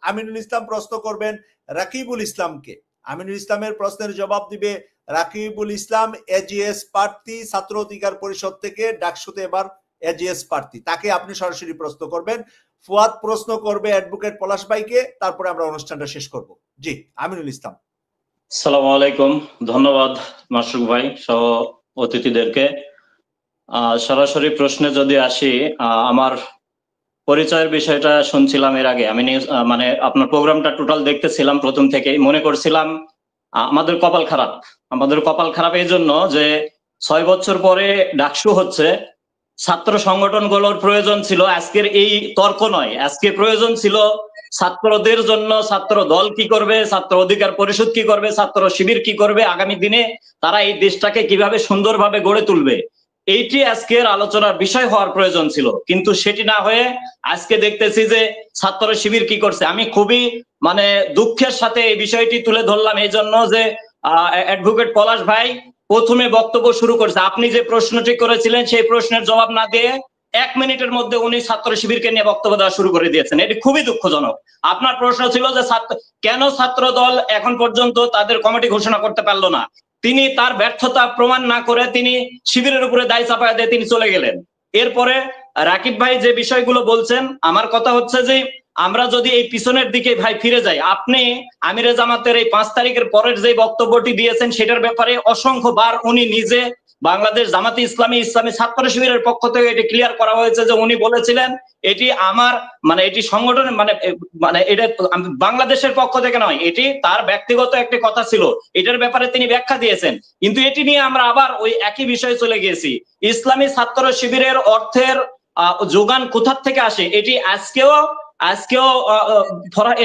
আমিনুল ইসলাম প্রশ্ন করবেন রাকিবুল ইসলামকে। আমিনুল ইসলামের প্রশ্নের জবাব দিবে রাকিবুল ইসলাম, এজিএস প্রার্থী, ছাত্র অধিকার পরিষদ থেকে, ডাকসুতে এবার এজিএস প্রার্থী। তাকে আপনি সরাসরি প্রশ্ন করবেন। ফুয়াদ প্রশ্ন করবে অ্যাডভোকেট পলাশ ভাইকে, তারপরে আমরা অনুষ্ঠানটা শেষ করব। জি, আমিনুল ইসলাম। আসসালামু আলাইকুম, ধন্যবাদ মাসুক ভাই সহ অতিথিদেরকে। সরাসরি প্রশ্নে যদি আসি, আমার পরিচয়ের বিষয়টা শুনছিলাম এর আগে, আমি মানে আপনার প্রোগ্রামটা টোটাল দেখতেছিলাম প্রথম থেকেই, মনে করছিলাম আমাদের কপাল খারাপ এই জন্য যে 6 বছর পরে ডাকসু হচ্ছে, ছাত্র সংগঠনগুলোর প্রয়োজন ছিল আজকের এই তর্ক নয়, আজকে প্রয়োজন ছিল ছাত্রদের জন্য ছাত্র দল কি করবে, ছাত্র অধিকার পরিষদ কি করবে, ছাত্র শিবির কি করবে, আগামী দিনে তারা এই দেশটাকে কিভাবে সুন্দরভাবে গড়ে তুলবে, এইটি আজকের আলোচনার বিষয় হওয়ার প্রয়োজন ছিল। কিন্তু সেটি না হয়ে আজকে দেখতেছি যে ছাত্র শিবির কি করছে। আমি খুবই মানে দুঃখের সাথে এই বিষয়টি তুলে ধরলাম এই জন্য যে অ্যাডভোকেট পলাশ ভাই প্রথমে বক্তব্য শুরু করেছে, আপনি যে প্রশ্নটি করেছিলেন সেই প্রশ্নের জবাব না দিয়ে 1 মিনিটের মধ্যে উনি ছাত্র শিবিরকে নিয়ে বক্তব্য দেওয়া শুরু করে দিয়েছেন। এটি খুবই দুঃখজনক। আপনার প্রশ্ন ছিল যে কেন ছাত্র দল এখন পর্যন্ত তাদের কমিটি ঘোষণা করতে পারলো না। তিনি তার ব্যর্থতা প্রমাণ না করে তিনি শিবিরের উপরে দায় চাপায় দিয়ে তিনি চলে গেলেন। এরপরে রাকিব ভাই যে বিষয়গুলো বলছেন, আমার কথা হচ্ছে যে আমরা যদি এই পিছনের দিকে ভাই ফিরে যাই, আপনি আমিরে জামাতের এই 5 তারিখের পরের যে বক্তব্যটি দিয়েছেন সেটার ব্যাপারে অসংখ্যবার উনি নিজে বাংলাদেশ জামাতে ইসলামী ছাত্র শিবিরের পক্ষ থেকে এটি ক্লিয়ার করা হয়েছে যে উনি বলেছিলেন এটি আমার মানে এটি সংগঠনের মানে এটা বাংলাদেশের পক্ষ থেকে নয়, এটি তার ব্যক্তিগত একটি কথা ছিল, এটার ব্যাপারে তিনি ব্যাখ্যা দিয়েছেন। কিন্তু এটি নিয়ে আমরা আবার ওই একই বিষয়ে চলে গেছি। ইসলামী ছাত্র শিবিরের অর্থের যোগান কোথা থেকে আসে, এটি আজকেও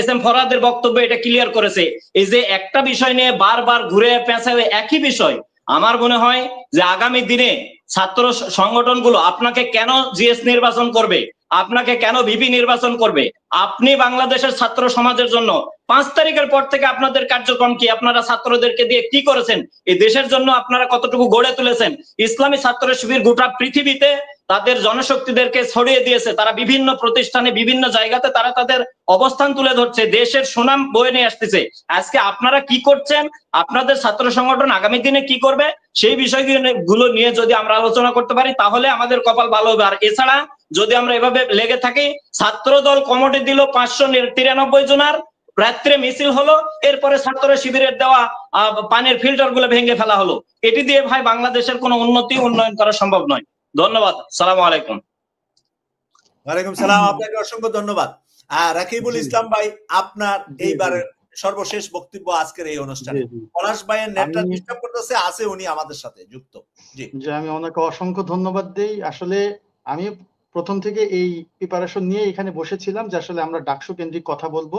এস এম ফরহাদের বক্তব্য এটা ক্লিয়ার করেছে। এই যে একটা বিষয় নিয়ে বারবার ঘুরে পেঁচাবে একই বিষয়, আমার মনে হয় যে আগামী দিনে ছাত্র সংগঠনগুলো আপনাকে কেন জিএস নির্বাচন করবে, আপনাকে কেন ভিপি নির্বাচন করবে? আপনি বাংলাদেশের ছাত্র সমাজের জন্য 5 তারিখের পর থেকে আপনাদের কার্যক্রম কি, আপনারা ছাত্রদেরকে দিয়ে কি করেছেন, এই দেশের জন্য আপনারা কতটুকু গড়ে তুলেছেন? ইসলামী ছাত্র শিবির গোটা পৃথিবীতে তাদের জনশক্তিদেরকে ছড়িয়ে দিয়েছে, তারা বিভিন্ন প্রতিষ্ঠানে বিভিন্ন জায়গাতে তারা তাদের অবস্থান তুলে ধরছে, দেশের সুনাম বয়ে নিয়ে আসতেছে। আজকে আপনারা কি করছেন, আপনাদের ছাত্র সংগঠন আগামী দিনে কি করবে, সেই বিষয়গুলো নিয়ে যদি আমরা আলোচনা করতে পারি তাহলে আমাদের কপাল ভালো হবে। আর এছাড়া যদি আমরা এভাবে লেগে থাকি, ছাত্র দল কমিটি দিল 593 জনার, রাত্রে মিছিল হলো, এরপরে ছাত্র শিবিরের দেওয়া পানির ফিল্টার গুলো ভেঙে ফেলা হলো, এটি দিয়ে ভাই বাংলাদেশের কোনো উন্নয়ন করা সম্ভব নয়। ধন্যবাদ, সালাম আলাইকুম। ওয়ালাইকুম সালাম, আপনাকে অসংখ্য ধন্যবাদ। রাকিবুল ইসলাম ভাই, আপনার এইবারের সর্বশেষ বক্তব্য আজকের এই অনুষ্ঠানে। পলাশ ভাইয়ের নেটটা ডিস্টার্ব করতেছে, আছে উনি আমাদের সাথে যুক্ত। জি, আমি ওনাকে অসংখ্য ধন্যবাদ দেই। আসলে আমি প্রথম থেকে এই প্রিপারেশন নিয়ে এখানে বসেছিলাম যে আসলে আমরা ডাকসু কেন্দ্রিক কথা বলবো।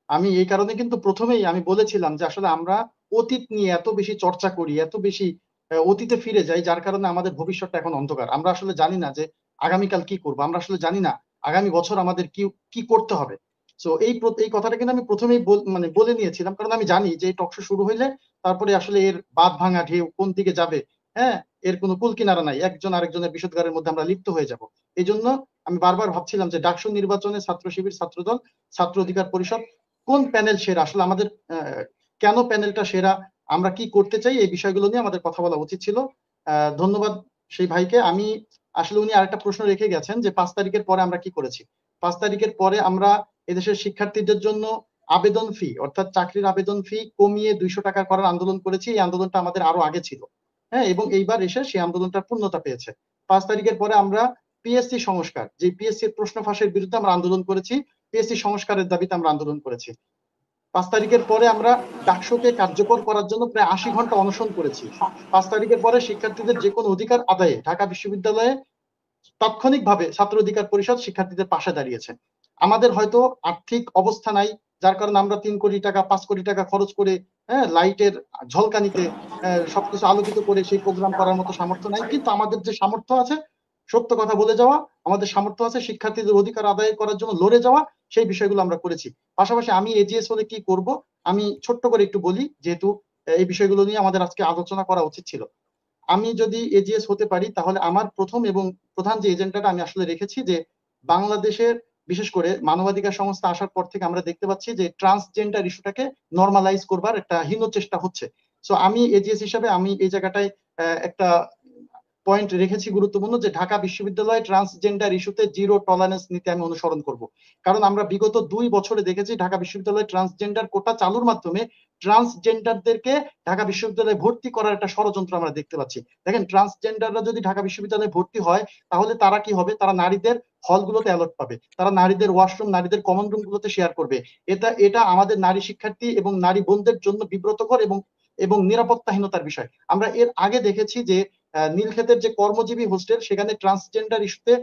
আমি এই কারণে কিন্তু প্রথমেই আমি বলেছিলাম যে আসলে আমরা অতীত নিয়ে এত বেশি চর্চা করি, এত বেশি অতীতে ফিরে যাই, যার কারণে আমাদের ভবিষ্যৎটা এখন অন্ধকার। আমরা আসলে জানি না যে আগামীকাল কি করবো, আমরা আসলে জানি না আগামী বছর আমাদের কি করতে হবে। তো এই কথাটা কিন্তু আমি প্রথমেই বলে নিয়েছিলাম, কারণ আমি জানি যে এই টকশো শুরু হইলে তারপরে আসলে এর বাঁধ ভাঙা ঢেউ কোন দিকে যাবে, হ্যাঁ, এর কোনো কুল কিনারা নাই, একজন আরেকজনের বিষোদগারের মধ্যে আমরা লিপ্ত হয়ে যাব। এই জন্য আমি বারবার ভাবছিলাম যে ডাকসু নির্বাচনে ছাত্র শিবির, ছাত্রদল, ছাত্র অধিকার পরিষদ কোন প্যানেল সেরা, আসলে আমাদের কেন প্যানেলটা সেরা, আমরা কি করতে চাই, এই বিষয়গুলো নিয়ে আমাদের কথা বলা উচিত ছিল। ধন্যবাদ সেই ভাইকে। আমি আসলে উনি আরেকটা প্রশ্ন রেখে গেছেন যে 5 তারিখের পরে আমরা কি করেছি। 5 তারিখের পরে আমরা এদেশের শিক্ষার্থীদের জন্য আবেদন ফি, অর্থাৎ চাকরির আবেদন ফি কমিয়ে 200 টাকা করার আন্দোলন করেছি। এই আন্দোলনটা আমাদের আরো আগে ছিল, হ্যাঁ, এবং এইবার এসে সেই আন্দোলনটা পূর্ণতা পেয়েছে। 5 তারিখের পরে আমরা পিএসসি সংস্কার, যে পিএসসি এর প্রশ্ন ফাঁসের বিরুদ্ধে আমরা আন্দোলন করেছি, পিএসসি সংস্কারের দাবিতে আমরা আন্দোলন করেছি। 5 তারিখের পরে আমরা ডাকসুকে কার্যকর করার জন্য প্রায় 80 ঘন্টা অনশন করেছি। 5 তারিখের পরে শিক্ষার্থীদের যে কোনো অধিকার আদায়ে ঢাকা বিশ্ববিদ্যালয়ে তাৎক্ষণিকভাবে ছাত্র অধিকার পরিষদ শিক্ষার্থীদের পাশে দাঁড়িয়েছে। আমাদের হয়তো আর্থিক অবস্থা নাই, যার কারণে আমরা 3 কোটি টাকা 5 কোটি টাকা খরচ করে, হ্যাঁ, লাইটের ঝলকানিতে সবকিছু আলোকিত করে সেই প্রোগ্রাম করার মতো সামর্থ্য নাই, কিন্তু আমাদের যে সামর্থ্য আছে, সত্য কথা বলে যাওয়া, আমাদের সামর্থ্য আছে শিক্ষার্থীদের অধিকার আদায় করার জন্য লড়ে যাওয়া, সেই বিষয়গুলো আমরা করেছি। পাশাপাশি আমি এজিএস হলে কি করব আমি ছোট্ট করে একটু বলি, যেহেতু এই বিষয়গুলো নিয়ে আমাদের আজকে আলোচনা করা উচিত ছিল। আমি যদি এজিএস হতে পারি তাহলে আমার প্রথম এবং প্রধান যে এজেন্ডাটা আমি আসলে রেখেছি যে বাংলাদেশের বিশেষ করে মানবাধিকার সংস্থা আসার পর থেকে আমরা দেখতে পাচ্ছি যে ট্রান্সজেন্ডার ইস্যুটাকে নর্মালাইজ করবার একটা হীন চেষ্টা হচ্ছে। সো আমি এজিএস হিসাবে আমি এই জায়গাটায় একটা পয়েন্ট রেখেছি গুরুত্বপূর্ণ, যে ঢাকা বিশ্ববিদ্যালয়ে ট্রান্সজেন্ডার ইস্যুতে জিরো টলারেন্স নীতি আমি অনুসরণ করব। কারণ আমরা বিগত 2 বছরে দেখেছি ঢাকা বিশ্ববিদ্যালয়ে ট্রান্সজেন্ডার কোটা চালুর মাধ্যমে ট্রান্সজেন্ডারদেরকে ঢাকা বিশ্ববিদ্যালয়ে ভর্তি করার একটা ষড়যন্ত্র আমরা দেখতে পাচ্ছি। দেখেন, ট্রান্সজেন্ডাররা যদি ঢাকা বিশ্ববিদ্যালয়ে ভর্তি হয় তাহলে তারা কি হবে, তারা নারীদের হলগুলোতে অ্যালট পাবে, তারা নারীদের ওয়াশরুম, নারীদের কমন রুম গুলোতে শেয়ার করবে। এটা আমাদের নারী শিক্ষার্থী এবং নারী বোনদের জন্য বিব্রতকর এবং নিরাপত্তাহীনতার বিষয়। আমরা এর আগে দেখেছি যে নীলক্ষেতের যে কর্মজীবী হোস্টেল, সেখানে ট্রান্সজেন্ডার ইস্যুতে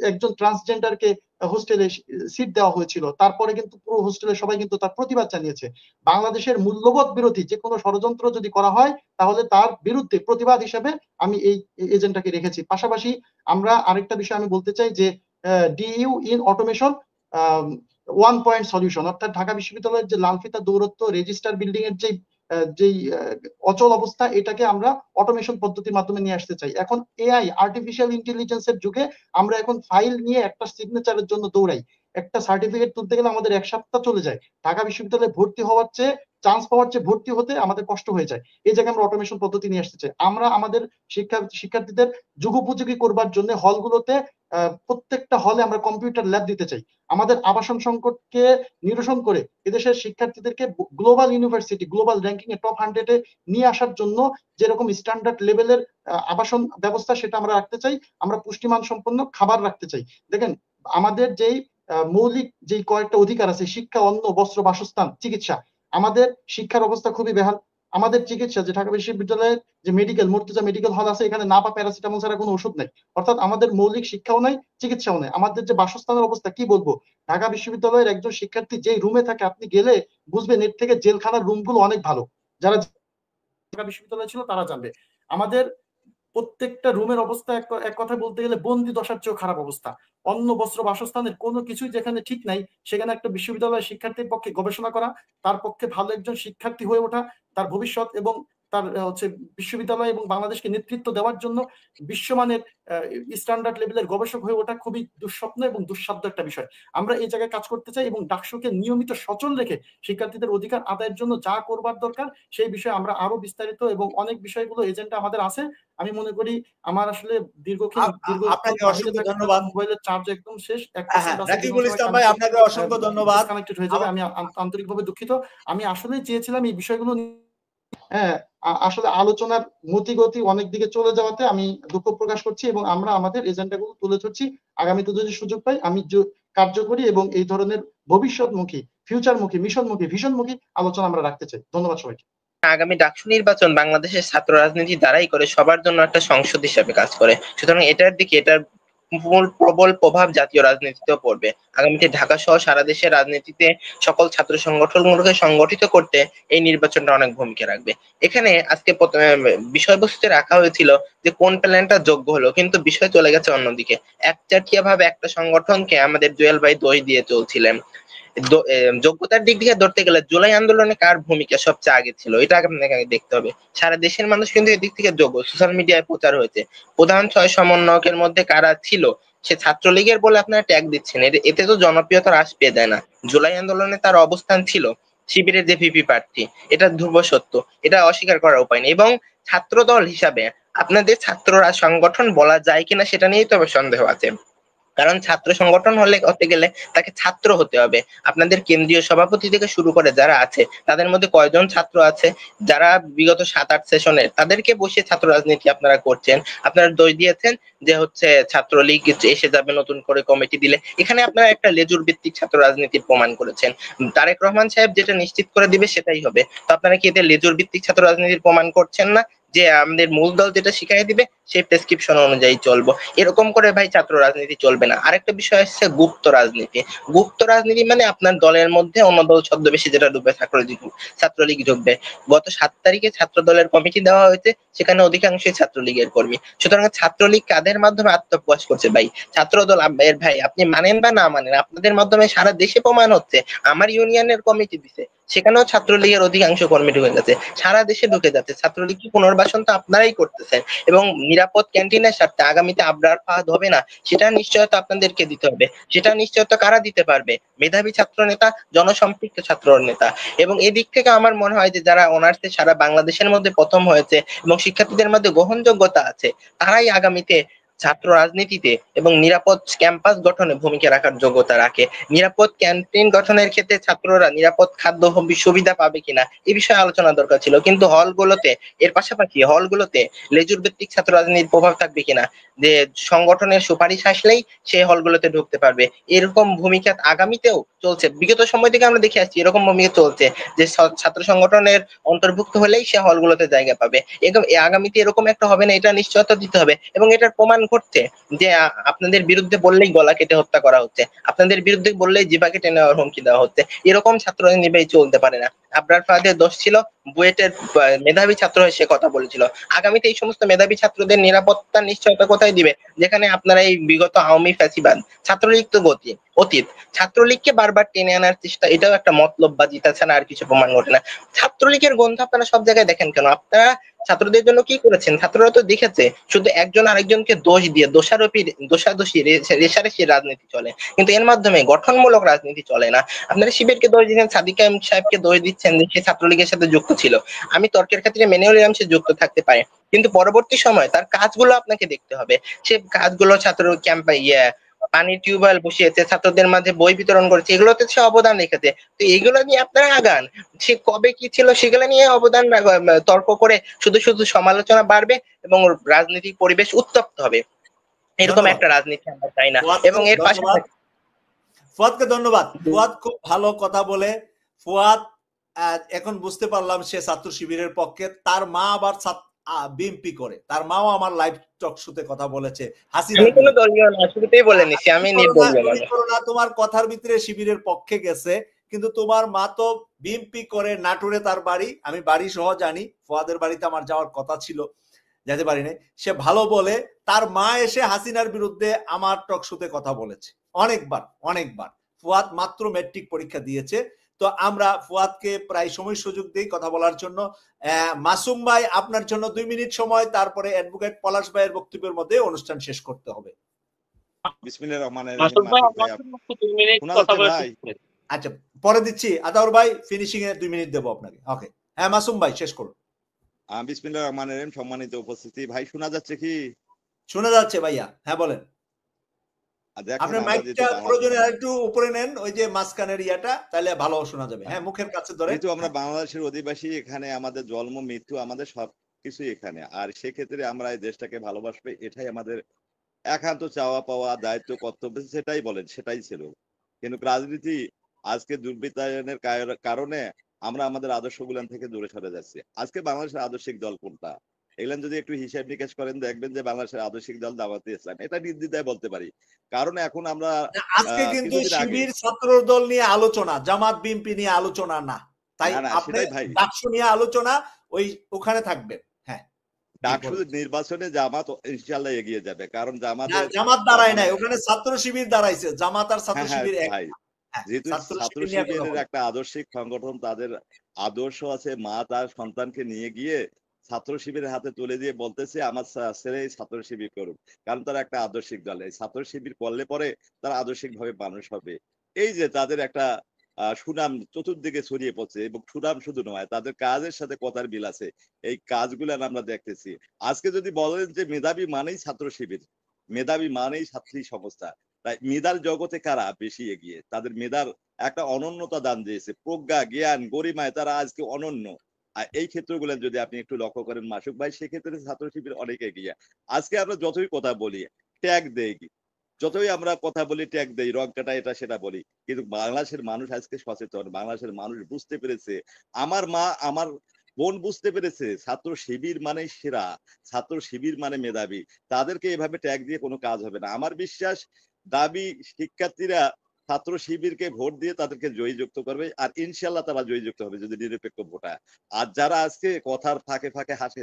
একজন ট্রান্সজেন্ডারকে হোস্টেলে সিট দেওয়া হয়েছিল, তারপরে কিন্তু পুরো হোস্টেলের সবাই কিন্তু তার প্রতিবাদ জানিয়েছে। বাংলাদেশের মূল্যবোধ বিরোধী যে কোনো ষড়যন্ত্র যদি করা হয় তাহলে তার বিরুদ্ধে প্রতিবাদ হিসেবে আমি এই এজেন্ডাকে রেখেছি। পাশাপাশি আমরা আরেকটা বিষয় আমি বলতে চাই যে DU in automation 1 point solution, অর্থাৎ ঢাকা বিশ্ববিদ্যালয়ের যে লালফিতা দৌরত্ব রেজিস্টার বিল্ডিং এর যেই অচল অবস্থা, এটাকে আমরা অটোমেশন পদ্ধতির মাধ্যমে নিয়ে আসতে চাই। এখন এআই, আর্টিফিশিয়াল ইন্টেলিজেন্সের যুগে আমরা এখন ফাইল নিয়ে একটা সিগনেচারের জন্য দৌড়াই, একটা সার্টিফিকেট তুলতে গেলে আমাদের 1 সপ্তাহ চলে যায়। ঢাকা বিশ্ববিদ্যালয়ে ভর্তি হওয়ার চেয়ে, চান্স পাওয়ার চেয়ে ভর্তি হতে আমাদের কষ্ট হয়ে যায়। এই জায়গায় আমরা অটোমেশন পদ্ধতি নিয়ে আসতে চাই। আমরা আমাদের শিক্ষার্থীদের যুগোপযোগী করবার জন্য হলগুলোতে প্রত্যেকটা হলে আমরা কম্পিউটার ল্যাব দিতে চাই। আমাদের আবাসন সংকটকে নিরসন করে এদেশের শিক্ষার্থীদেরকে গ্লোবাল ইউনিভার্সিটি, গ্লোবাল র্যাঙ্কিং এ টপ 100-এ নিয়ে আসার জন্য যেরকম স্ট্যান্ডার্ড লেভেলের আবাসন ব্যবস্থা সেটা আমরা রাখতে চাই। আমরা পুষ্টিমান সম্পন্ন খাবার রাখতে চাই। দেখেন, আমাদের যেই মৌলিক যেই কয়েকটা অধিকার আছে, শিক্ষা, অন্ন, বস্ত্র, বাসস্থান, চিকিৎসা, আমাদের শিক্ষার অবস্থা খুবই বেহাল। আমাদের চিকিৎসা, যে ঢাকা বিশ্ববিদ্যালয়ের যে মেডিকেল, মুর্তজা মেডিকেল হল আছে, এখানে নাপা প্যারাসিটামল ছাড়া কোনো ওষুধ নাই। অর্থাৎ আমাদের মৌলিক শিক্ষাও নাই, চিকিৎসাও নাই। আমাদের যে বাসস্থানের অবস্থা কি বলবো, ঢাকা বিশ্ববিদ্যালয়ের একজন শিক্ষার্থী যেই রুমে থাকে আপনি গেলে বুঝবেন এর থেকে জেলখানার রুমগুলো অনেক ভালো। যারা ঢাকা বিশ্ববিদ্যালয়ে ছিল তারা জানবে। আমাদের প্রত্যেকটা রুমের অবস্থা এক কথা বলতে গেলে বন্দি দশার চেয়েও খারাপ অবস্থা। অন্ন, বস্ত্র, বাসস্থানের কোনো কিছুই যেখানে ঠিক নাই, সেখানে একটা বিশ্ববিদ্যালয়ের শিক্ষার্থীর পক্ষে গবেষণা করা, তার পক্ষে ভালো একজন শিক্ষার্থী হয়ে ওঠা, তার ভবিষ্যৎ এবং তার বিশ্ববিদ্যালয় এবং বাংলাদেশকে নেতৃত্ব দেওয়ার জন্য বিশ্বমানের স্ট্যান্ডার্ড লেভেলের গবেষক হয়ে ওঠা খুবই দুঃস্বপ্ন এবং দুঃসাধ্য একটা বিষয়। আমরা এই জায়গায় কাজ করতে চাই এবং ডাকসুকে নিয়মিত সচল রেখে শিক্ষার্থীদের অধিকার আদায়ের জন্য যা করবার দরকার সেই বিষয়ে আমরা আরো বিস্তারিত এবং অনেক বিষয়গুলো এজেন্ডা আমাদের আছে। আমি মনে করি আমার আসলে আপনাকে অসংখ্য ধন্যবাদ। মোবাইলের চার্জ একদম শেষ, রাকিবুল ইসলাম ভাই, আপনাকে অসংখ্য ধন্যবাদ। কানেক্টেড হয়ে যাবে, আমি আন্তরিকভাবে দুঃখিত। আমি আসলে চেয়েছিলাম এই বিষয়গুলো আসলে আলোচনার মতিগতি অনেক দিকে চলে যাওয়াতে আমি দুঃখ প্রকাশ করছি এবং আমরা আমাদের এজেন্ডাগুলো তুলে ধরছি। আগামীতে যদি সুযোগ পাই আমি কার্যকরী এবং এই ধরনের ভবিষ্যৎমুখী, ফিউচারমুখী, মিশনমুখী, ভিশনমুখী আলোচনা আমরা রাখতে চাই। ধন্যবাদ সবাইকে। আগামী ডাকসু নির্বাচন বাংলাদেশের ছাত্র রাজনীতি দ্বারাই করে, সবার জন্য একটা সংসদ হিসাবে কাজ করে। সুতরাং এটার প্রবল প্রভাব জাতীয় রাজনীতিতেও পড়বে। আগামীতে ঢাকা সহ সারা দেশের রাজনীতিতে সকল ছাত্র সংগঠনগুলোকে সংগঠিত করতে এই নির্বাচনটা অনেক ভূমিকা রাখবে। এখানে আজকে বিষয়বস্তুতে রাখা হয়েছিল যে কোন প্ল্যানটা যোগ্য হলো, কিন্তু বিষয় চলে গেছে অন্যদিকে। একচাটিয়া ভাবে একটা সংগঠনকে আমাদের জুয়েল ভাই দোষ দিয়ে চলছিলেন। যোগ্যতার দিক থেকে ধরতে গেলে জুলাই আন্দোলনে কার ভূমিকা সবচেয়ে আগে ছিল এটা আপনাকে আগে দেখতে হবে। সারা দেশের মানুষ কিন্তু এদিক থেকে যোগ্য, সোশ্যাল মিডিয়ায় প্রচার হয়েছে। প্রধান 6 সমন্বয়কের মধ্যে কারা ছিল, সে ছাত্রলীগের বলে আপনারা ট্যাগ দিচ্ছেন, এতে তো জনপ্রিয়তা হ্রাস পেয়ে দেয় না। জুলাই আন্দোলনে তার অবস্থান ছিল শিবিরের যে ভিপি প্রার্থী, এটা ধ্রুব সত্য, এটা অস্বীকার করার উপায় নেই। এবং ছাত্র দল হিসাবে আপনাদের ছাত্ররা সংগঠন বলা যায় কিনা সেটা নিয়েই তবে সন্দেহ আছে। কারণ ছাত্র সংগঠন হতে গেলে তাকে ছাত্র হতে হবে। আপনাদের কেন্দ্রীয় সভাপতি থেকে শুরু করে যারা আছে তাদের মধ্যে কয়জন ছাত্র আছে যারা বিগত 7-8 সেশনের তাদেরকে বসে ছাত্র রাজনীতি আপনারা করছেন? আপনারা দোষ দিয়েছেন যে ছাত্রলীগ এসে যাবে নতুন করে কমিটি দিলে। এখানে আপনারা একটা লেজুর ভিত্তিক ছাত্র রাজনীতির প্রমাণ করেছেন। তারেক রহমান সাহেব যেটা নিশ্চিত করে দিবে সেটাই হবে। তো আপনারা কি এতে লেজুর ভিত্তিক ছাত্র রাজনীতির প্রমাণ করছেন না যে আমাদের মূল দল যেটা শিখাই দিবে সেই প্রেসক্রিপশন অনুযায়ী চলবো? এরকম করে ভাই ছাত্র রাজনীতি চলবে না। আরেকটা বিষয় হচ্ছে গুপ্ত রাজনীতি। গুপ্ত রাজনীতি মানে আপনার দলের মধ্যে অন্য দল ছদ্মবেশে যেটা ডুবে ছাত্রলীগ ঢুকবে। গত 7 তারিখে ছাত্র দলের কমিটি দেওয়া হয়েছে, সেখানে অধিকাংশই ছাত্রলীগের কর্মী। সুতরাং ছাত্রলীগ কাদের মাধ্যমে আত্মপ্রকাশ করছে ভাই? ছাত্রদল। ভাই আপনি মানেন বা না মানেন, আপনাদের মাধ্যমে সারা দেশে প্রমাণ হচ্ছে। আমার ইউনিয়নের কমিটি দিছে, সেখানেও ছাত্রলীগের অধিকাংশ কর্মী ঢুকে গেছে, সারা দেশে ঢুকে যাচ্ছে। ছাত্রলীগকে পুনর্বাসন তো আপনারাই করতেছেন, এবং নিরাপদ ক্যান্টিনের স্বার্থে আগামীতে আবরার ফাহাদ হবে না সেটা নিশ্চয়তা আপনাদেরকে দিতে হবে। সেটা নিশ্চয়তা কারা দিতে পারবে? মেধাবী ছাত্র নেতা, জনসম্পৃক্ত ছাত্র নেতা। এবং এদিক থেকে আমার মনে হয় যে যারা অনার্সে সারা বাংলাদেশের মধ্যে প্রথম হয়েছে এবং শিক্ষার্থীদের মধ্যে গ্রহণযোগ্যতা আছে, তারাই আগামীতে ছাত্র রাজনীতিতে এবং নিরাপদ ক্যাম্পাস গঠনে ভূমিকা রাখার যোগ্যতা রাখে। নিরাপদ ক্যান্টিন গঠনের ক্ষেত্রে ছাত্ররা নিরাপদ খাদ্য সুবিধা পাবে কিনা এই বিষয়ে আলোচনা দরকার ছিল, কিন্তু হলগুলোতে, এর পাশাপাশি হলগুলোতে লেজুর ভিত্তিক ছাত্র রাজনীতির প্রভাব থাকবে কিনা, যে সংগঠনের সুপারিশ আসলেই সেই হলগুলোতে ঢুকতে পারবে, এরকম ভূমিকা আগামীতেও চলছে। বিগত সময় থেকে আমরা দেখে আসছি এরকম ভূমিকা চলছে যে ছাত্র সংগঠনের অন্তর্ভুক্ত হলেই সে হলগুলোতে জায়গা পাবে। আগামীতে এরকম একটা হবে না, এটা নিশ্চয়তা দিতে হবে। এবং এটার প্রমাণ ঘটছে যে আপনাদের বিরুদ্ধে বললেই গলা কেটে হত্যা করা হচ্ছে, আপনাদের বিরুদ্ধে বললেই জিভাকে টেনে নেওয়ার হুমকি দেওয়া হচ্ছে। এরকম ছাত্র নির্বাহী চলতে পারে না। আবরার ফাহাদের দোষ ছিল বুয়েটের মেধাবী ছাত্র হয়ে সে কথা বলেছিল। আগামীতে এই সমস্ত মেধাবী ছাত্রদের নিরাপত্তার নিশ্চয়তা কোথায় দিবে, যেখানে আপনারা এই বিগত আওয়ামী ফ্যাসিবাদ, ছাত্রলীগ তো অতীত, ছাত্রলীগকে বারবার টেনে আনার চেষ্টা, এটাও একটা মতলববাজি, তাছাড়া আর কিছু প্রমাণ ঘটে না। ছাত্রলীগের গন্ধ আপনারা সব জায়গায় দেখেন কেন? আপনারা ছাত্রদের জন্য কি করেছেন? ছাত্ররা তো দেখেছে শুধু একজন আরেকজনকে দোষ দিয়ে দোষাদোষী রেষারেষি রাজনীতি চলে, কিন্তু এর মাধ্যমে গঠনমূলক রাজনীতি চলে না। আপনারা শিবিরকে দোষ দিচ্ছেন, সাদিক কায়েম সাহেবকে দোষ দিচ্ছেন যে সে ছাত্রলীগের সাথে যুক্ত ছিল। আমি তর্কের খাতিরে মেনেও নিলাম সে যুক্ত থাকতে পারে, কিন্তু পরবর্তী সময় তার কাজগুলো আপনাকে দেখতে হবে। সে কাজগুলো ছাত্র ক্যাম্পে পানির টিউবওয়েল বসিয়েছে, ছাত্রদের মাঝে বই বিতরণ করেছে, এগুলোতে সে অবদান রেখেছে। তো এগুলো নিয়ে আপনারা আগান। সে কবে কি ছিল সেগুলো নিয়ে অবদান তর্ক করে শুধু শুধু সমালোচনা বাড়বে এবং রাজনৈতিক পরিবেশ উত্তপ্ত হবে। এরকম ধন্যবাদ একটা রাজনীতি আমরা চাই না। ফুয়াদকে, এবং এর ধন্যবাদ পাশাপাশি ফুয়াদকে ধন্যবাদ। ফুয়াদ খুব ভালো কথা বলে। ফুয়াদ এখন বুঝতে পারলাম সে ছাত্র শিবিরের পক্ষে। তার মা আবার বিএমপি করে, তার মাও আমার লাইভ টক শোতে কথা বলেছে আমি হাসিনার কোনো বিরুদ্ধে। দলীয় না, শুরুতেই বলে নিচ্ছি আমি নির্দলীয় মানুষ। তোমার কথার ভিতরে শিবিরের পক্ষে গেছে, কিন্তু তোমার মা তো বিএমপি করে, নাটোরে তার বাড়ি, আমি বাড়ি সহ জানি। ফুয়াদের বাড়িতে আমার যাওয়ার কথা ছিল, যেতে পারি নাই। সে ভালো বলে। তার মা এসে হাসিনার বিরুদ্ধে আমার টক শোতে কথা বলেছে অনেকবার। ফুয়াদ মাত্র ম্যাট্রিক পরীক্ষা দিয়েছে। তো আমরা ফুয়াদকে প্রায় সময় সুযোগ দিই কথা বলার জন্য। মাসুম ভাই, আপনার জন্য 2 মিনিট সময়, তারপরে অ্যাডভোকেট পলাশ ভাইয়ের বক্তব্যের মধ্যে অনুষ্ঠান শেষ করতে হবে। বিসমিল্লাহির রহমানির রহিম। আচ্ছা, পরে দিচ্ছি। আতাউর ভাই ফিনিশিং এ 2 মিনিট দেবো আপনাকে। ওকে, হ্যাঁ মাসুম ভাই শেষ করুন। বিসমিল্লাহির রহমানির রহিম। সম্মানিত উপস্থিতি, ভাই শোনা যাচ্ছে কি? শোনা যাচ্ছে ভাইয়া, হ্যাঁ বলেন। আপনার মাইকটা প্রয়োজনে আরেকটু উপরে নেন, ওই যে মাঝখানের ইয়াটা, তাহলে ভালো শোনা যাবে। হ্যাঁ, মুখের কাছে ধরে। যেহেতু আমরা বাংলাদেশের অধিবাসী, এখানে আমাদের জন্ম মৃত্যু আমাদের সবকিছু এখানে, আর সেক্ষেত্রে আমরা এই দেশটাকে ভালোবাসবো, এটাই আমাদের একান্ত চাওয়া পাওয়া, দায়িত্ব, কর্তব্য, সেটাই বলেন, সেটাই ছিল। কিন্তু রাজনীতি আজকে দুর্বৃত্তায়নের কারণে আমরা আমাদের আদর্শগুলান থেকে দূরে সরে যাচ্ছি। আজকে বাংলাদেশের আদর্শিক দল কোনটা, এগুলান যদি একটু হিসাব নিকাশ করেন দেখবেন যে বাংলাদেশের আদর্শিক দল জামাতে ইসলাম, এটা নির্দ্বিধায় বলতে পারি। কারণ এখন আমরা আজকে কিন্তু শিবির ছাত্র দল নিয়ে আলোচনা, জামাত বিএনপি নিয়ে আলোচনা না, তাই আপনি ডাকসু নিয়ে আলোচনা, ওখানে থাকবেন। হ্যাঁ, ডাকসু নির্বাচনে জামাত ইনশাআল্লাহ এগিয়ে যাবে, কারণ জামাত দাঁড়ায় নাই, ওখানে ছাত্র শিবির দাঁড়াইছে। জামাত আর ছাত্র শিবির এক। যেহেতু ছাত্র শিবিরের একটা আদর্শিক সংগঠন, তাদের আদর্শ আছে, মা তার সন্তানকে নিয়ে গিয়ে ছাত্র শিবিরের হাতে তুলে দিয়ে বলতেছে আমার ছেলে ছাত্র শিবির করুক, কারণ তারা একটা আদর্শিক দল। এই ছাত্র শিবির করলে পরে তারা আদর্শিক ভাবে মানুষ হবে। এই যে তাদের একটা সুনাম চতুর্দিকে ছড়িয়ে পড়ছে, এবং সুনাম শুধু নয়, তাদের কাজের সাথে কথার মিল আছে। এই কাজগুলো আমরা দেখতেছি। আজকে যদি বলেন যে মেধাবী মানেই ছাত্র শিবির, মেধাবী মানেই ছাত্রী সংস্থা, তাই মেধার জগতে কারা বেশি এগিয়ে? তাদের মেধার একটা অনন্যতা দান দিয়েছে, প্রজ্ঞা, জ্ঞান, গরিমায় তারা আজকে অনন্য। আর এই ক্ষেত্রগুলো যদি আপনি একটু লক্ষ্য করেন মাসুক ভাই, সেক্ষেত্রে ছাত্র শিবির অনেক এগিয়ে। আজকে আমরা যতই কথা বলি, ট্যাগ দেই, যতই আমরা কথা বলি ট্যাগ দেই, রং কাটা, এটা সেটা বলি, কিন্তু বাংলাদেশের মানুষ আজকে সচেতন। বাংলাদেশের মানুষ বুঝতে পেরেছে, আমার মা আমার বোন বুঝতে পেরেছে, ছাত্র শিবির মানে সেরা, ছাত্র শিবির মানে মেধাবী। তাদেরকে এভাবে ট্যাগ দিয়ে কোনো কাজ হবে না। আমার বিশ্বাস দাবি শিক্ষার্থীরা ছাত্র শিবিরকে ভোট দিয়ে তাদেরকে জয়যুক্ত করবে, আর ইনশাল্লাহ তারা জয়যুক্ত হবে যদি নিরপেক্ষ ভোট হয়। আর যারা আজকে কথার ফাঁকে ফাঁকে হাসে,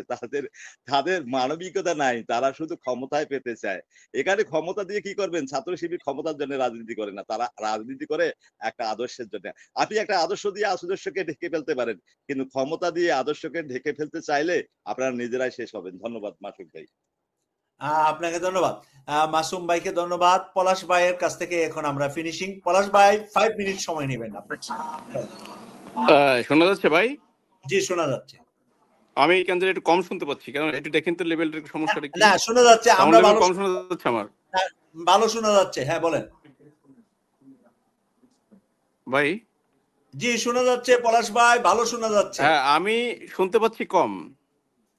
তাদের মানবিকতা নাই, তারা শুধু ক্ষমতায় পেতে চায়। এখানে ক্ষমতা দিয়ে কি করবেন? ছাত্র শিবির ক্ষমতার জন্য রাজনীতি করে না, তারা রাজনীতি করে একটা আদর্শের জন্য। আপনি একটা আদর্শ দিয়ে আদর্শকে ঢেকে ফেলতে পারেন, কিন্তু ক্ষমতা দিয়ে আদর্শকে ঢেকে ফেলতে চাইলে আপনারা নিজেরাই শেষ হবেন। ধন্যবাদ মাসুদ ভাই। আপনাকে ধন্যবাদ, মাসুম ভাইকে ধন্যবাদ। পলাশ ভাইয়ের কাছ থেকে এখন আমরা ফিনিশিং। পলাশ ভাই 5 মিনিট সময় নেবেন আপনি। শোনা যাচ্ছে ভাই? জি, শোনা যাচ্ছে। আমি কেন একটু কম শুনতে পাচ্ছি, কারণ একটু দেখেন তো লেভেলটার সমস্যাটা কি। না, শোনা যাচ্ছে, আমরা ভালো কম শোনা যাচ্ছে আমার। ভালো শোনা যাচ্ছে, হ্যাঁ বলেন ভাই। জি, শোনা যাচ্ছে পলাশ ভাই, ভালো শোনা যাচ্ছে। হ্যাঁ, আমি শুনতে পাচ্ছি কম।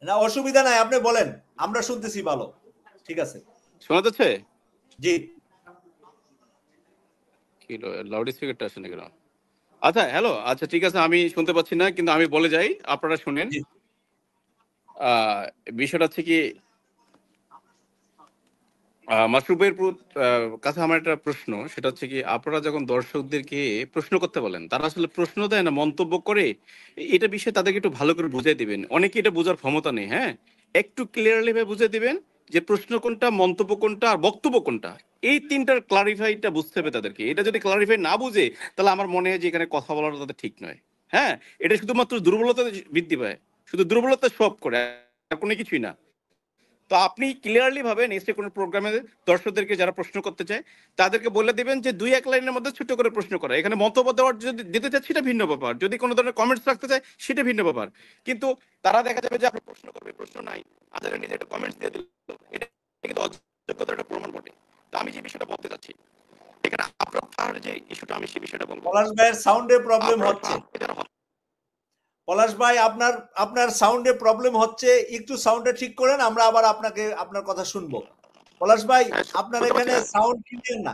না, অসুবিধা নাই, আপনি বলেন, আমরা শুনতেছি ভালো। ঠিক আছে, শোনা যাচ্ছে? জি। কি লাউড স্পিকারটা আসে না কেন? আচ্ছা, হ্যালো, আচ্ছা ঠিক আছে, আমি শুনতে পাচ্ছি না, কিন্তু আমি বলে যাই, আপনারা শুনেন। বিষয়টা হচ্ছে কি, মাশরুফের কাছে আমার একটা প্রশ্ন, সেটা হচ্ছে কি, আপনারা যখন দর্শকদেরকে প্রশ্ন করতে বলেন, তারা আসলে প্রশ্ন দেয় না, মন্তব্য করে, এটা বিষয়ে তাদেরকে একটু ভালো করে বুঝাই দিবেন। অনেকে এটা বোঝার ক্ষমতা নেই। হ্যাঁ, একটু ক্লিয়ারলি ভাবে বুঝিয়ে দিবেন যে প্রশ্ন কোনটা, মন্তব্য কোনটা, আর বক্তব্য কোনটা। এই তিনটার ক্লারিফাইটা বুঝতে হবে তাদেরকে। এটা যদি ক্লারিফাই না বুঝে, তাহলে আমার মনে হয় যে এখানে কথা বলাটা তাদের ঠিক নয়। হ্যাঁ, এটা শুধুমাত্র দুর্বলতা বৃদ্ধি পায়, শুধু দুর্বলতা সব করে, আর কোনো কিছুই না। তো আপনি ক্লিয়ারলি ভাবে নেক্সট কোনো প্রোগ্রামে দর্শকদেরকে যারা প্রশ্ন করতে চায় তাদেরকে বলে দিবেন যে 2-1 লাইনের মধ্যে ছোট করে প্রশ্ন করা। এখানে মন্তব্য দেওয়ার যদি দিতে চায় সেটা ভিন্ন ব্যাপার, যদি কোনো ধরনের কমেন্টস রাখতে চায় সেটা ভিন্ন ব্যাপার। কিন্তু তারা দেখা যাবে যে আপনি প্রশ্ন করবে, প্রশ্ন নাই, তাদের নিজে একটা কমেন্টস দিয়ে দিল, এটা কিন্তু অযোগ্যতার একটা প্রমাণ বটে। তো আমি যে বিষয়টা বলতে চাচ্ছি এখানে, আপনার যে ইস্যুটা, আমি সেই বিষয়টা বলবো। পলাশ ভাইয়ের সাউন্ডে প্রবলেম হচ্ছে। পলাশ ভাই, আপনার সাউন্ডে প্রবলেম হচ্ছে, একটু সাউন্ডটা ঠিক করেন, আমরা আবার আপনার কথা শুনবো। পলাশ ভাই, আপনার এখানে সাউন্ড ক্লিয়ার না,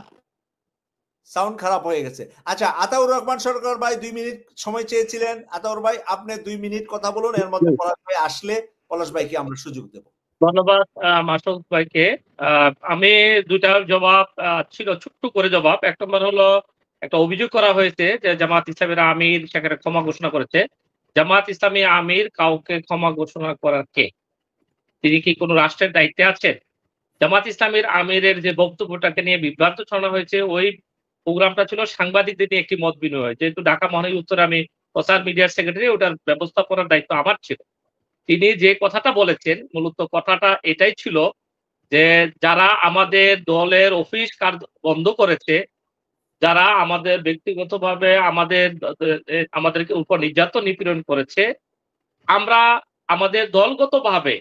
সাউন্ড খারাপ হয়ে গেছে। আচ্ছা, আতাউর রহমান সরকার ভাই 2 মিনিট সময় চেয়েছিলেন। আতাউর ভাই, আপনি 2 মিনিট কথা বলুন, এর মধ্যে পলাশ ভাই আসলে পলাশ ভাইকে আমরা সুযোগ দেব। ধন্যবাদ মাসুদ ভাইকে। আমি দুইটা জবাব ছিল, ছোট্ট করে জবাব। এক নম্বর হলো, একটা অভিযোগ করা হয়েছে যে জামাত ইসলামের আমির সেখানে ক্ষমা ঘোষণা করেছে। জামাত ইসলামী আমির কাউকে ক্ষমা ঘোষণা করার কে? তিনি কি কোনো রাষ্ট্রের দায়িত্বে আছেন? জামাত ইসলামীর আমিরের যে বক্তব্যটাকে নিয়ে বিভ্রান্ত ছড়ানো হয়েছে, ওই প্রোগ্রামটা ছিল সাংবাদিকদের নিয়ে একটি মত বিনিময়। যেহেতু ঢাকা মহানগর উত্তরে আমি প্রচার মিডিয়ার সেক্রেটারি, ওটার ব্যবস্থাপনার দায়িত্ব আমার ছিল। তিনি যে কথাটা বলেছেন, মূলত কথাটা এটাই ছিল যে যারা আমাদের দলের অফিস কার্য বন্ধ করেছে, যারা আমাদের ব্যক্তিগতভাবে আমাদেরকে উপর নির্যাতন নিপীড়ন করেছে, আমরা আমাদের দলগতভাবে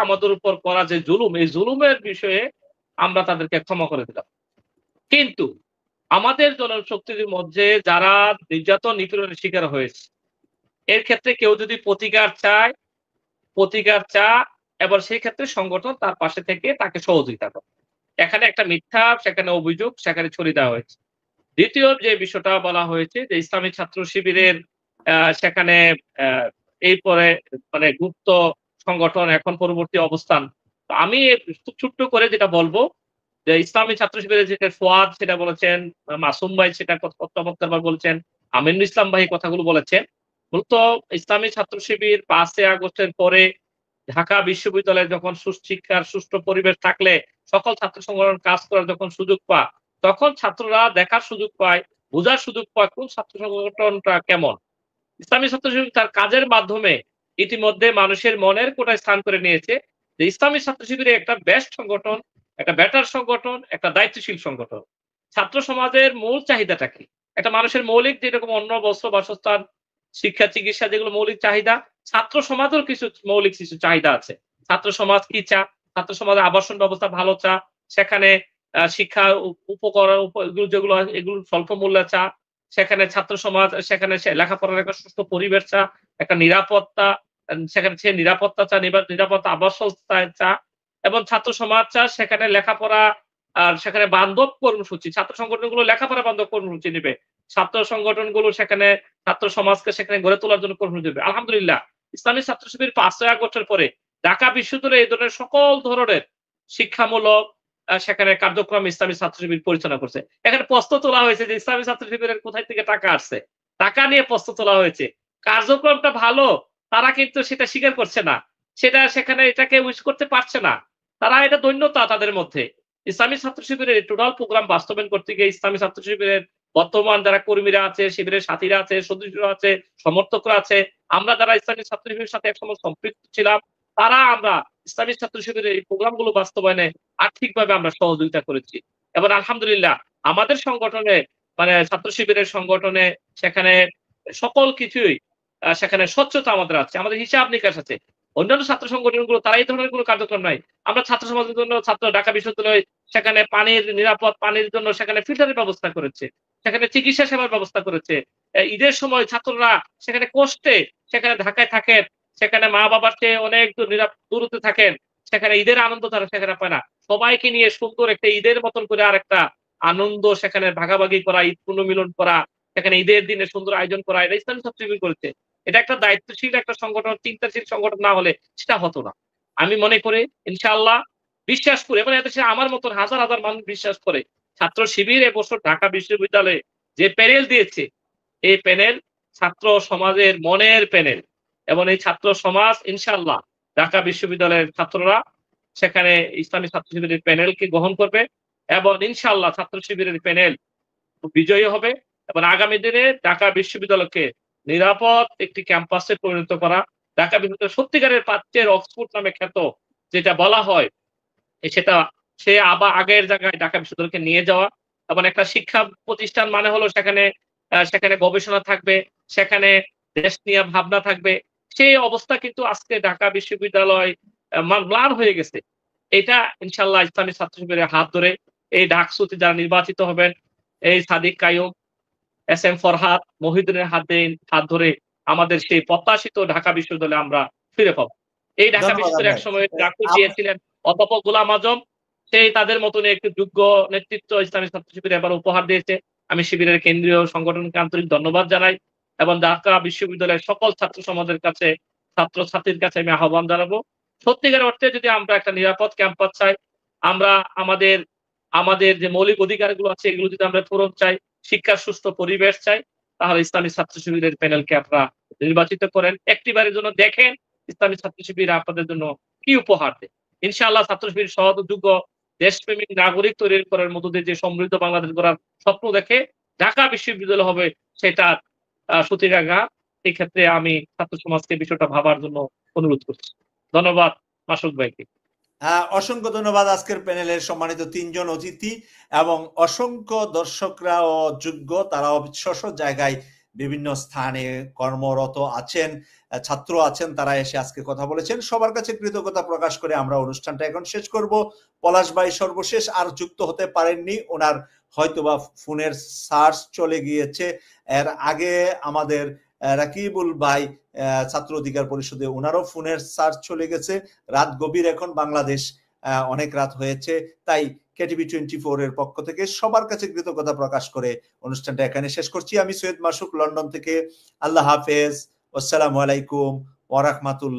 আমাদের উপর করা যে জুলুম, এই জুলুমের বিষয়ে আমরা তাদেরকে ক্ষমা করে দিলাম। কিন্তু আমাদের জনশক্তির মধ্যে যারা নির্যাতন নিপীড়নের শিকার হয়েছে, এর ক্ষেত্রে কেউ যদি প্রতিকার চা, এবার সেই ক্ষেত্রে সংগঠন তার পাশে থেকে তাকে সহযোগিতা করে। এখানে একটা মিথ্যা সেখানে অভিযোগ সেখানে ছড়িয়ে দেওয়া হয়েছে। দ্বিতীয় যে বিষয়টা বলা হয়েছে যে ইসলামী ছাত্র শিবিরের সেখানে এই পরে মানে গুপ্ত সংগঠন, এখন পরবর্তী অবস্থান। তো আমি খুব ছোট্ট করে যেটা বলবো যে ইসলামী ছাত্র শিবিরের যেটা ফুয়াদ সেটা বলেছেন, মাসুম ভাই সেটা চমৎকারভাবে বলছেন, আমিনুল ইসলাম ভাই কথাগুলো বলেছেন। মূলত ইসলামী ছাত্র শিবির 5 আগস্টের পরে ঢাকা বিশ্ববিদ্যালয়ে যখন সুশিক্ষার সুষ্ঠু পরিবেশ থাকলে সকল ছাত্র সংগঠন কাজ করার যখন সুযোগ পায়, তখন ছাত্ররা দেখার সুযোগ পায়, বোঝার সুযোগ পায় কোন ছাত্র সংগঠনটা কেমন। ইসলামী ছাত্র শিবির তার কাজের মাধ্যমে ইতিমধ্যে মানুষের মনের কোটায় স্থান করে নিয়েছে যে ইসলামী ছাত্র শিবিরে একটা বেস্ট সংগঠন, একটা বেটার সংগঠন, একটা দায়িত্বশীল সংগঠন। ছাত্র সমাজের মূল চাহিদাটা কি? একটা মানুষের মৌলিক, যেরকম অন্ন, বস্ত্র, বাসস্থান, শিক্ষা, চিকিৎসা, যেগুলো মৌলিক চাহিদা, ছাত্র সমাজের কিছু মৌলিক কিছু চাহিদা আছে। ছাত্র সমাজ কি চা? ছাত্র সমাজের আবাসন ব্যবস্থা ভালো চা, সেখানে শিক্ষা উপকরণ যেগুলো এগুলো স্বল্প মূল্যে চা, সেখানে ছাত্র সমাজ সেখানে লেখাপড়ার একটা সুস্থ পরিবেশ চা, একটা নিরাপত্তা, সেখানে সে নিরাপত্তা চা, নিরাপত্তা আবাসন চা, এবং ছাত্র সমাজ চা সেখানে লেখাপড়া আর সেখানে বান্ধব কর্মসূচি, ছাত্র সংগঠনগুলো লেখাপড়া বান্ধব কর্মসূচি নেবে, ছাত্র সংগঠনগুলো সেখানে ছাত্র সমাজকে সেখানে গড়ে তোলার জন্য কর্মসূচি দেবে। আলহামদুলিল্লাহ, ইসলামী ছাত্র শিবির 5 আগস্টের পরে ঢাকা বিশ্ববিদ্যালয়ে এই ধরনের সকল ধরনের শিক্ষামূলক সেখানে কার্যক্রম ইসলামী ছাত্র শিবির পরিচালনা করছে। এখানে প্রশ্ন তোলা হয়েছে যে ইসলামী ছাত্র শিবিরের কোথায় থেকে টাকা আসছে, টাকা নিয়ে প্রশ্ন তোলা হয়েছে। কার্যক্রমটা ভালো, তারা কিন্তু সেটা স্বীকার করছে না, সেটা সেখানে এটাকে উইশ করতে পারছে না। তারা এটা দৈন্যতা তাদের মধ্যে। ইসলামী ছাত্র শিবিরের টোটাল প্রোগ্রাম বাস্তবায়ন করতে গিয়ে ইসলামী ছাত্র শিবিরের বর্তমান যারা কর্মীরা আছে, শিবিরের সাথীরা আছে, সদস্যরা আছে, সমর্থকরা আছে, আমরা যারা ইসলামী ছাত্র শিবিরের সাথে একসময় সম্পৃক্ত ছিলাম, তারা আমরা ইসলামী ছাত্র শিবিরের এই প্রোগ্রামগুলো বাস্তবায়নে আর্থিকভাবে আমরা সহযোগিতা করেছি। এবং আলহামদুলিল্লাহ আমাদের সংগঠনে মানে ছাত্র শিবিরের সংগঠনে সেখানে সকল কিছুই সেখানে স্বচ্ছতা আমাদের আছে, আমাদের হিসাব নিকাশ আছে। অন্যান্য ছাত্র সংগঠনগুলো তারা এই ধরনের কোনো কার্যক্রম নাই। আমরা ছাত্র সমাজের জন্য ছাত্র ঢাকা বিশ্ববিদ্যালয় সেখানে পানির নিরাপদ পানির জন্য সেখানে ফিল্টারের ব্যবস্থা করেছে, সেখানে চিকিৎসা সেবার ব্যবস্থা করেছে। ঈদের সময় ছাত্ররা সেখানে কষ্টে সেখানে ঢাকায় থাকেন, সেখানে মা বাবার চেয়ে অনেক দূরত্বে থাকেন, সেখানে ঈদের আনন্দ তারা সেখানে পায় না। সবাইকে নিয়ে সুন্দর একটা ঈদের মতন করে আর একটা আনন্দ সেখানে ভাগাভাগি করা, ঈদ পুনর্মিলন করা, সেখানে ঈদের দিনে সুন্দর আয়োজন করা, এটা ইসলামী ছাত্র শিবির করেছে। এটা একটা দায়িত্বশীল একটা সংগঠন, চিন্তাশীল সংগঠন না হলে সেটা হতো না। আমি মনে করি ইনশাআল্লাহ, বিশ্বাস করি এবং এদেশে আমার মতন হাজার হাজার মানুষ বিশ্বাস করে ছাত্র শিবির এবছর ঢাকা বিশ্ববিদ্যালয়ে যে প্যানেল দিয়েছে, এই প্যানেল ছাত্র সমাজের মনের প্যানেল। এবং এই ছাত্র সমাজ ইনশাআল্লাহ ঢাকা বিশ্ববিদ্যালয়ের ছাত্ররা সেখানে ইসলামী ছাত্র শিবিরের প্যানেলকে গ্রহণ করবে এবং ইনশাআল্লাহ ছাত্র শিবিরের প্যানেল বিজয়ী হবে এবং আগামী দিনে ঢাকা বিশ্ববিদ্যালয়কে নিরাপদ একটি ক্যাম্পাসে পরিণত করা, ঢাকা বিশ্ববিদ্যালয় সত্যিকারের প্রাচ্যের অক্সফোর্ড নামে খ্যাত যেটা বলা হয়, সেটা সে আবার আগের জায়গায় ঢাকা বিশ্ববিদ্যালয়কে নিয়ে যাওয়া। এবং একটা শিক্ষা প্রতিষ্ঠান মানে হলো সেখানে সেখানে গবেষণা থাকবে, সেখানে দেশ নিয়ে ভাবনা থাকবে। সেই অবস্থা কিন্তু আজকে ঢাকা বিশ্ববিদ্যালয় ম্লান হয়ে গেছে। এটা ইনশাআল্লাহ ইসলামী ছাত্র শিবিরের হাত ধরে এই ডাকসুতে যারা নির্বাচিত হবেন, এই সাদিক কায়ুম, এস এম ফরহাদ, মহিউদ্দিনের হাত ধরে আমাদের সেই প্রত্যাশিত ঢাকা বিশ্ববিদ্যালয়ে আমরা ফিরে পাবো। এই ঢাকা বিশ্ববিদ্যালয় একসময় ডাকসু দিয়েছিলেন অধ্যাপক গোলাম আজম, সেই তাদের মতন একটি যোগ্য নেতৃত্ব ইসলামী ছাত্র শিবির এবার উপহার দিয়েছে। আমি শিবিরের কেন্দ্রীয় সংগঠনকে আন্তরিক ধন্যবাদ জানাই এবং ঢাকা বিশ্ববিদ্যালয়ের সকল ছাত্র সমাজের কাছে, ছাত্র ছাত্রীর কাছে আমি আহ্বান জানাবো, সত্যিকার অর্থে যদি আমরা একটা নিরাপদ ক্যাম্পাস চাই, আমরা আমাদের যে মৌলিক অধিকারগুলো আছে এগুলো যদি আমরা পূরণ চাই, শিক্ষার সুস্থ পরিবেশ চাই, তাহলে ইসলামী ছাত্র শিবিরের প্যানেলকে আপনারা নির্বাচিত করেন। একটিবারের জন্য দেখেন ইসলামী ছাত্র শিবির আপনাদের জন্য কি উপহার দেয়। ইনশাআল্লাহ ছাত্র শিবির সহজ যোগ্য দেশপ্রেমিক নাগরিক তৈরি করার মধ্য দিয়ে যে সমৃদ্ধ বাংলাদেশ গড়ার স্বপ্ন দেখে ঢাকা বিশ্ববিদ্যালয় হবে সেটা সুতিরাঘা। এই ক্ষেত্রে আমি ছাত্র সমাজকে বিষয়টা ভাবার জন্য অনুরোধ করছি। ধন্যবাদ মাসুদ ভাইকে। অসংখ্য ধন্যবাদ আজকের প্যানেলের সম্মানিত তিনজন অতিথি এবং অসংখ্য দর্শকরা ও যোগ্য, তারা অবিশ্বাস্য জায়গায় বিভিন্ন স্থানে কর্মরত আছেন, ছাত্র আছেন, তারা এসে আজকে কথা বলেছেন। সবার কাছে কৃতজ্ঞতা প্রকাশ করে আমরা অনুষ্ঠানটা এখন শেষ করব। পলাশ ভাই সর্বশেষ আর যুক্ত হতে পারেননি, ওনার হয়তোবা ফোনের সার্চ চলে গিয়েছে। এর আগে আমাদের রাকিবুল ভাই ছাত্র অধিকার পরিষদে, ওনারও ফোনের সার্চ চলে গেছে। রাত গভীর এখন, বাংলাদেশ অনেক রাত হয়েছে, তাই কেটিভি 24 এর পক্ষ থেকে সবার কাছে কৃতজ্ঞতা প্রকাশ করে অনুষ্ঠানটা এখানে শেষ করছি। আমি সৈয়দ মাসুক, লন্ডন থেকে। আল্লাহ হাফেজ, আসসালামু আলাইকুম ওয়া রাহমাতুল্লাহ।